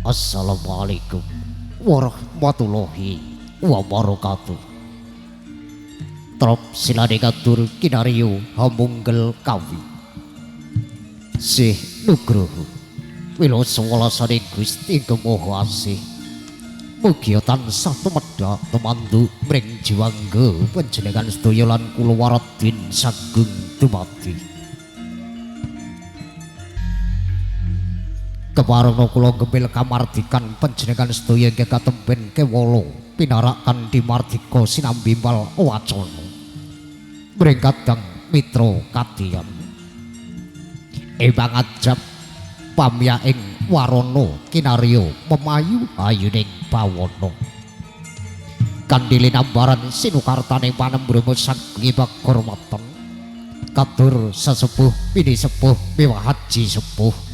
Assalamualaikum warahmatullahi wabarakatuh. Trop silane katur kinaryo hamungkel kawi. Sih Nugroho wiloso welasane Gusti Kang Maha Asih. Mugi tansah tumedha tumandu mring jiwangga panjenengan sedaya lan kula waradin sagung dumadi. Keparana kula gempil kamardikan panjenengan sedaya inggih katemben kewala pinarakan di mardika sinambi mbal wacana. Mring kadang mitra kadhiyan. Embang ajab pamyaing warana kinarya memayu ayuning bawana. Kandhile nambaran sinukartane panembrama saking pakurmatan. Katur sesepuh pini sepuh miwah haji sepuh.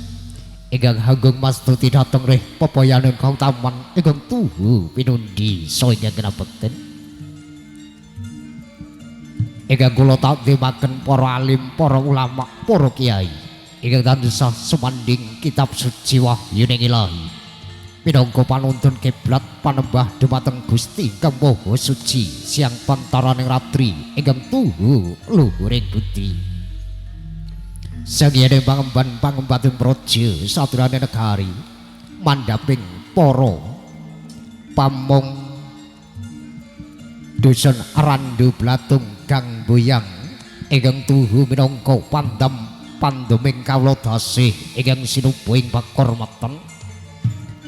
Ingkang Hanggung Mastuti dhateng rih pepoyaning kautaman ingkang tuhu pinundi saha ingkang kinabekten. Ingkang kula takdimaken para alim, para ulama, para kiai ingkang tansah sumandhing kitab suci wahyuning Ilahi. Minangka panuntun kiblat panembah dumateng Gusti Kang Maha Suci siang pantaraning ratri ingkang tuhu luhuring budi. Sangyane pangemban-pangembating praja saturane negari mandhaping para pamong dusun Randu Blatung Gang Boyang ingkang tuhu minangka pandeming kawula dasih ingkang sinubuing pakurmatan.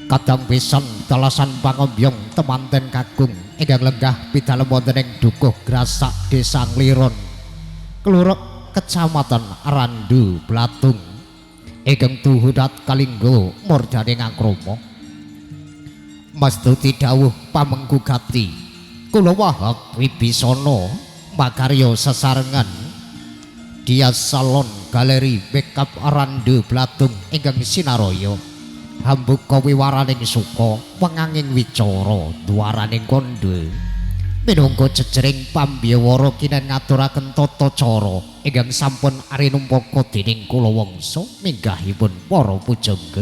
Kadang pisan dalasan pangembyong temanten kakung ingkang lenggah pidalem wonten ing Dukuh Grasak Desa Ngliron Keluruk Kecamatan Randu Blatung ingkang tuhu dat kalinggo mordane ngakrama. Mastuti dawuh pamenggugati kula Wahab Wibisana makarya sesarengan Dias Salon Galeri Makeup Randu Blatung ingkang sinaraya hambuka wiwaraning suka penganging wicara duwaraning kandha. Minangka jejering pambiyawara kinen ngaturaken tata cara ingkang sampun arinumpaka dening kula wangsa minggahipun para pujangga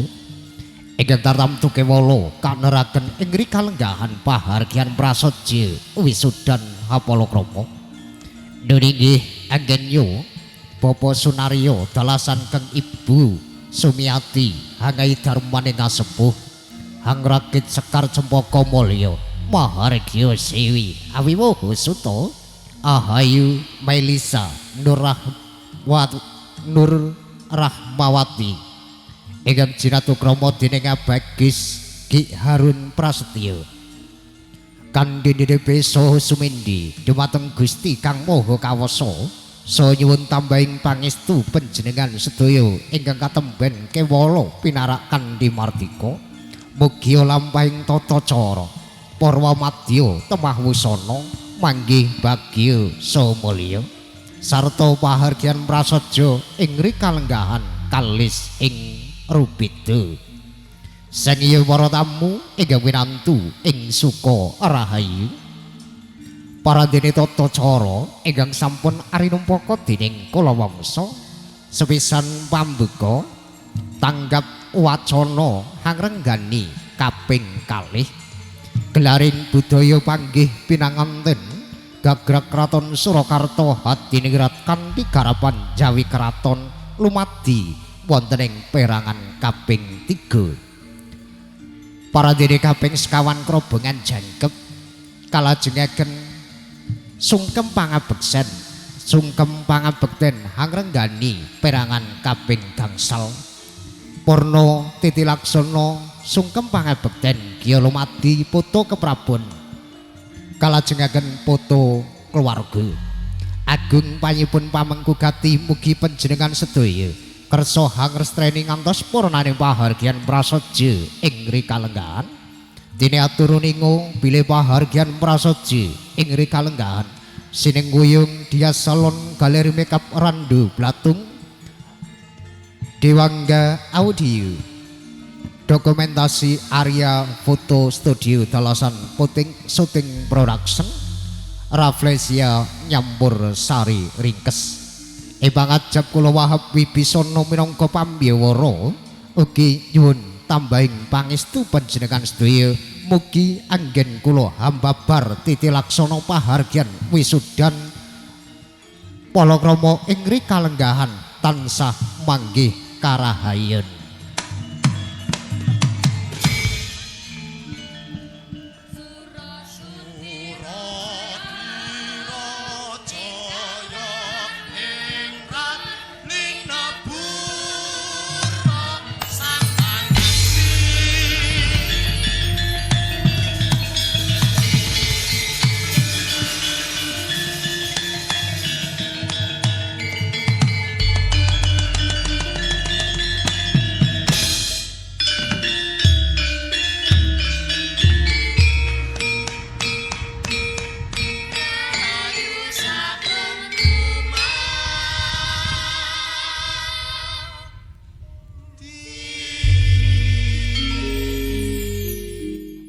ingkang tartamtu kewala kaneraken ing rikalenggahan pahargyan prasaja wisudan hapalakrama. Nuninggih anggenyo Bapa Sunaryo dalasan kang Ibu Sumiati hangai darmaning asepuh hangrakit Sekar Cempaka Mulya Mahargya Sewi Awiwoho Suto Ahayu Mailisa Nur Rahmawati ingkang jinatukrama dening Abagis Ki Harun Prasetyo kandhene Beso Sumindi dumateng Gusti Kang Maha Kawasa saha nyuwun tambahing pangestu panjenengan sedaya ingkang katemben kewala pinarakan di mardika. Mugi lampahing tata cara Parwa madya temah wusana manggih bagya saha mulya sarta pahargyan prasaja ing rikalenggahan kalis ing rubida. Sengya para tamu ingkang winantu ing suka rahayu. Paradene tata cara ingkang sampun arinumpaka dening kula wangsa sepisan pambuka tanggap wacana hangrenggani kaping kalih. Gelaring budaya panggih pinanganten gagrag Kraton Surakarta hadiningrat kanthi garapan Jawi Kraton lumadi wonten ing perangan kaping 3. Paradene kaping sekawan krobongan jangkep kalajengaken sungkem pangabekten hangrenggani perangan kaping gangsal. Purna Titilaksana sungkem pangabekten Kiya Lumadi poto keprabon kalajengaken poto keluarga. Agung panyipun pamenggugati mugi panjenengan sedaya kersa hangrestreni ngantos purnaning pahargyan prasaja ing rikalenggahan. Dene aturuningo bilih pahargyan prasaja ing rikalenggahan sinengguyung Dias Salon Galeri Makeup Randu Blatung Dewangga Audio dokumentasi Arya Foto Studio dalasan puting syuting production Rafflesia Nyampur Sari Ringkes. Embang ajab kula Wahab Wibisana minangka pambiyawara ugi nyuwun tambahing pangestu panjenengan sedaya mugi anggen kula hambabar titilaksana pahargyan wisudan palakrama ing rikalenggahan tansah manggih karahayen.